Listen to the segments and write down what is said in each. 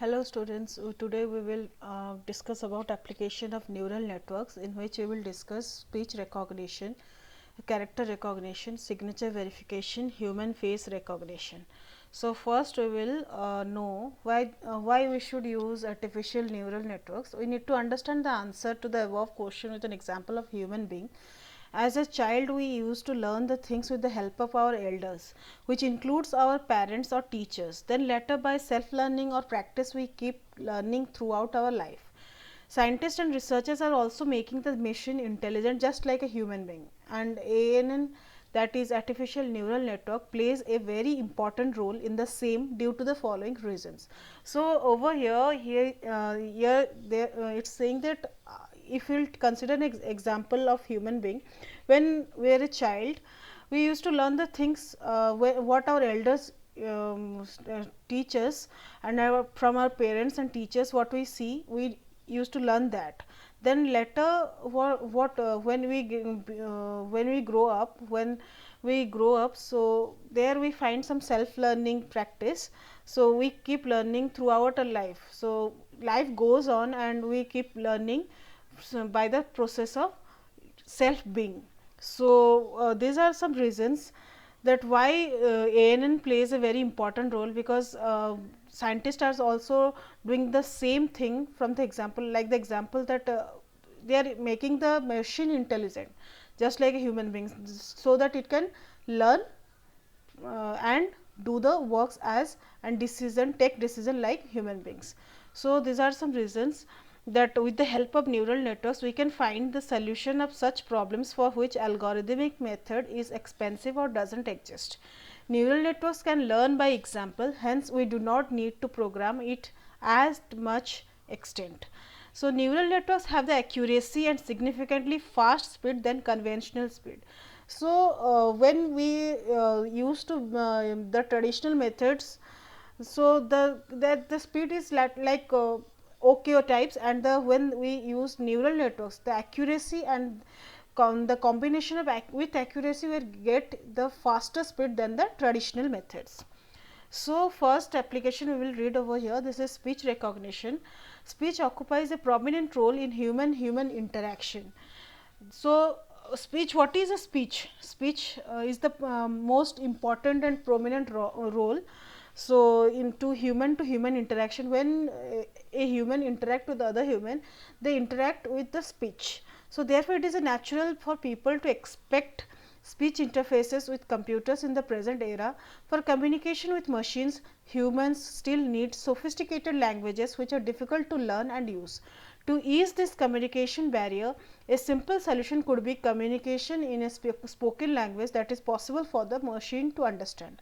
Hello students, today we will discuss about application of neural networks, in which we will discuss speech recognition, character recognition, signature verification, human face recognition. So, first we will know why we should use artificial neural networks. We need to understand the answer to the above question with an example of human being. As a child, we used to learn the things with the help of our elders, which includes our parents or teachers. Then later, by self-learning or practice, we keep learning throughout our life. Scientists and researchers are also making the machine intelligent just like a human being, and ANN, that is artificial neural network, plays a very important role in the same due to the following reasons. So, over it's saying that if we will consider an example of human being, when we are a child, we used to learn the things what our elders teach us, and from our parents and teachers what we see, we used to learn that. Then later when we grow up, so there we find some self learning practice. So we keep learning throughout our life. So life goes on and we keep learning by the process of self being. So these are some reasons that why ANN plays a very important role, because scientists are also doing the same thing from the example, like the example that they are making the machine intelligent just like a human being, so that it can learn and do the works as and take decision like human beings. So these are some reasons that with the help of neural networks we can find the solution of such problems for which algorithmic method is expensive or doesn't exist. Neural networks can learn by example, hence we do not need to program it as much extent. So neural networks have the accuracy and significantly fast speed than conventional speed. So when we used to the traditional methods, so the speed is like OKO types, and the when we use neural networks, the accuracy and the combination of with accuracy will get the faster speed than the traditional methods. So first application we will read over here. This is speech recognition. Speech occupies a prominent role in human interaction. So speech, what is a speech? Speech is the most important and prominent role. So into human to human interaction, when a human interact with the other human, they interact with the speech. So therefore it is a natural for people to expect speech interfaces with computers in the present era. For communication with machines, humans still need sophisticated languages which are difficult to learn and use. To ease this communication barrier, a simple solution could be communication in a spoken language that is possible for the machine to understand.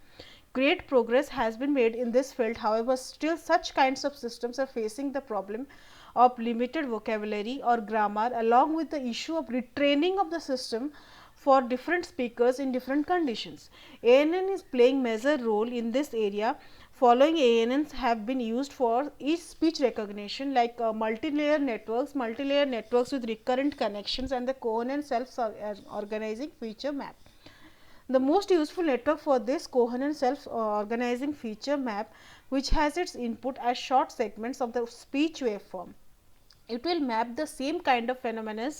Great progress has been made in this field, however, still such kinds of systems are facing the problem of limited vocabulary or grammar, along with the issue of retraining of the system for different speakers in different conditions. ANN is playing major role in this area. Following ANNs have been used for each speech recognition, like multi-layer networks with recurrent connections, and the coherent self-organizing feature map. The most useful network for this coherent self-organizing feature map, which has its input as short segments of the speech waveform. It will map the same kind of phenomena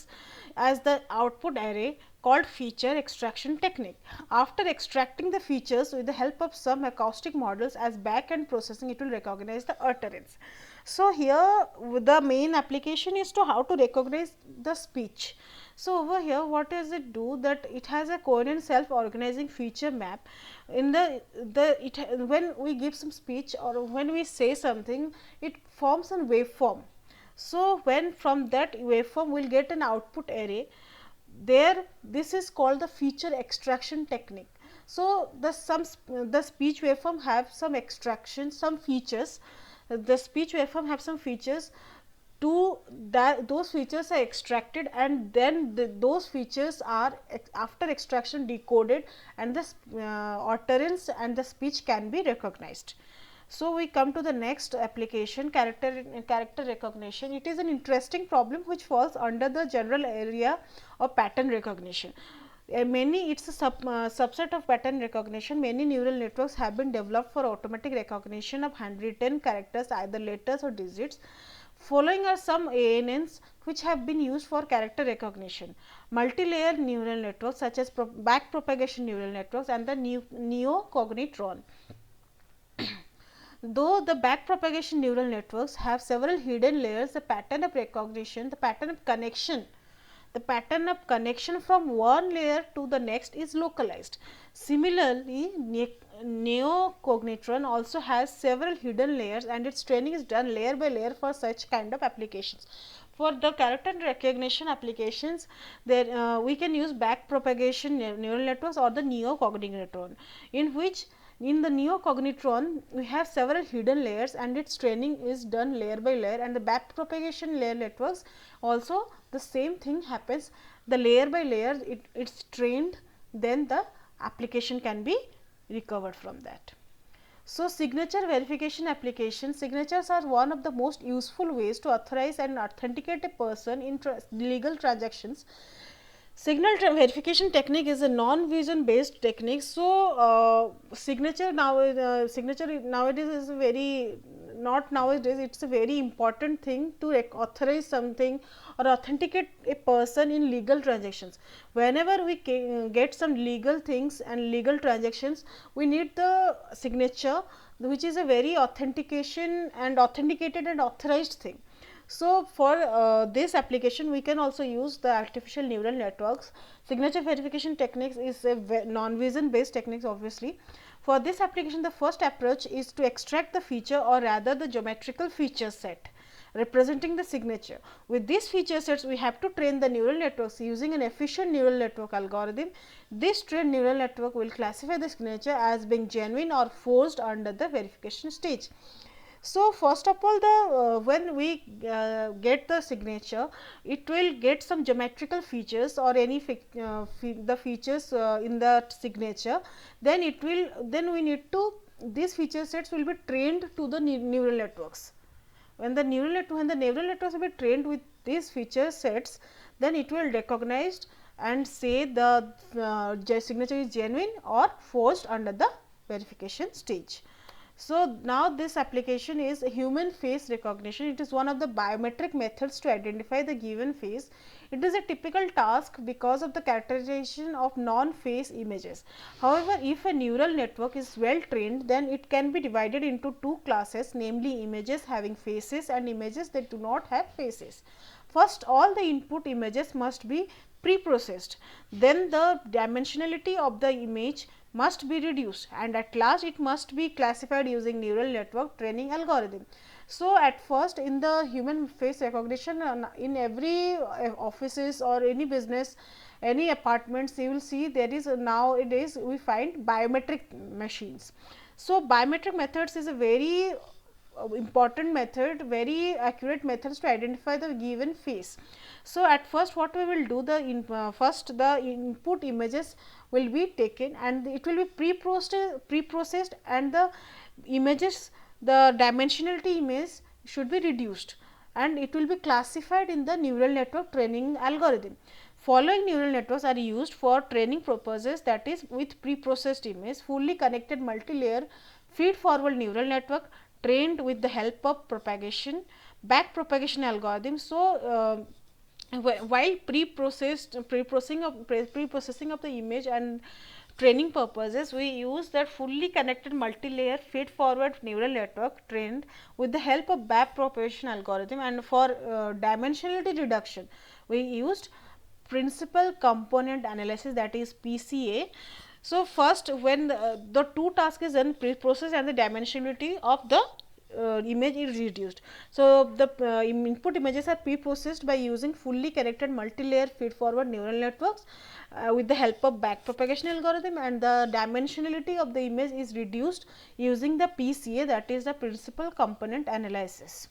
as the output array, called feature extraction technique. After extracting the features with the help of some acoustic models as back-end processing, it will recognize the utterance. So here the main application is to how to recognize the speech. So over here what does it do, that it has a coherent self-organizing feature map. In when we give some speech or when we say something, it forms a waveform. So when from that waveform we will get an output array. There, this is called the feature extraction technique. So the speech waveform have some extraction, some features. The speech waveform have some features. To that, those features are extracted, and then those features are after extraction decoded, and the utterance and the speech can be recognized. So we come to the next application, character recognition. It is an interesting problem which falls under the general area of pattern recognition. It's a subset of pattern recognition. Many neural networks have been developed for automatic recognition of handwritten characters, either letters or digits. Following are some ANNs which have been used for character recognition. Multi-layer neural networks such as backpropagation neural networks and the neocognitron. Though the backpropagation neural networks have several hidden layers, the pattern of recognition, the pattern of connection from one layer to the next is localized. Similarly, neocognitron also has several hidden layers and its training is done layer by layer for such kind of applications. For the character recognition applications, there we can use backpropagation neural networks or the neocognitron, in which in the neocognitron we have several hidden layers and its training is done layer by layer, and the backpropagation layer networks also the same thing happens, the layer by layer it's trained, then the application can be recovered from that. So, signature verification application. Signatures are one of the most useful ways to authorize and authenticate a person in legal transactions. Signal verification technique is a non-vision based technique. So, signature nowadays is very, not nowadays, it is a very important thing to authorize something or authenticate a person in legal transactions. Whenever we get some legal things and legal transactions, we need the signature, which is a very authentication and authenticated and authorized thing. So, for this application we can also use the artificial neural networks. Signature verification techniques is a non-vision based techniques obviously. For this application, the first approach is to extract the feature or rather the geometrical feature set representing the signature. With these feature sets, we have to train the neural networks using an efficient neural network algorithm. This trained neural network will classify the signature as being genuine or forged under the verification stage. So, first of all, the when we get the signature, it will get some geometrical features or any the features in the signature. Then we need to, these feature sets will be trained to the neural networks. When the neural networks will be trained with these feature sets, then it will recognize and say the signature is genuine or forged under the verification stage. So, now this application is human face recognition. It is one of the biometric methods to identify the given face. It is a typical task because of the characterization of non-face images. However, if a neural network is well trained, then it can be divided into two classes, namely images having faces and images that do not have faces. First, all the input images must be pre-processed, then the dimensionality of the image must be reduced, and at last it must be classified using neural network training algorithm. So, at first in the human face recognition, in every offices or any business, any apartments, you will see there is nowadays we find biometric machines. So, biometric methods is a very important method, very accurate methods to identify the given face. So, at first what we will do, the first the input images will be taken and it will be pre-processed and the images, the dimensionality image should be reduced and it will be classified in the neural network training algorithm. Following neural networks are used for training purposes, that is with pre-processed image, fully connected multi-layer feed forward neural network trained with the help of back propagation algorithm. So, while pre-processing of the image and training purposes, we use that fully connected multi-layer feed forward neural network trained with the help of back propagation algorithm, and for dimensionality reduction we used principal component analysis, that is PCA. So, first when the two tasks is done, pre-process and the dimensionality of the image is reduced. So, the input images are pre-processed by using fully connected multi-layer feed forward neural networks with the help of back propagation algorithm, and the dimensionality of the image is reduced using the PCA, that is the principal component analysis.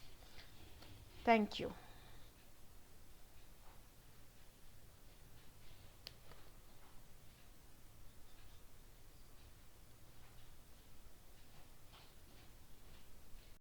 Thank you.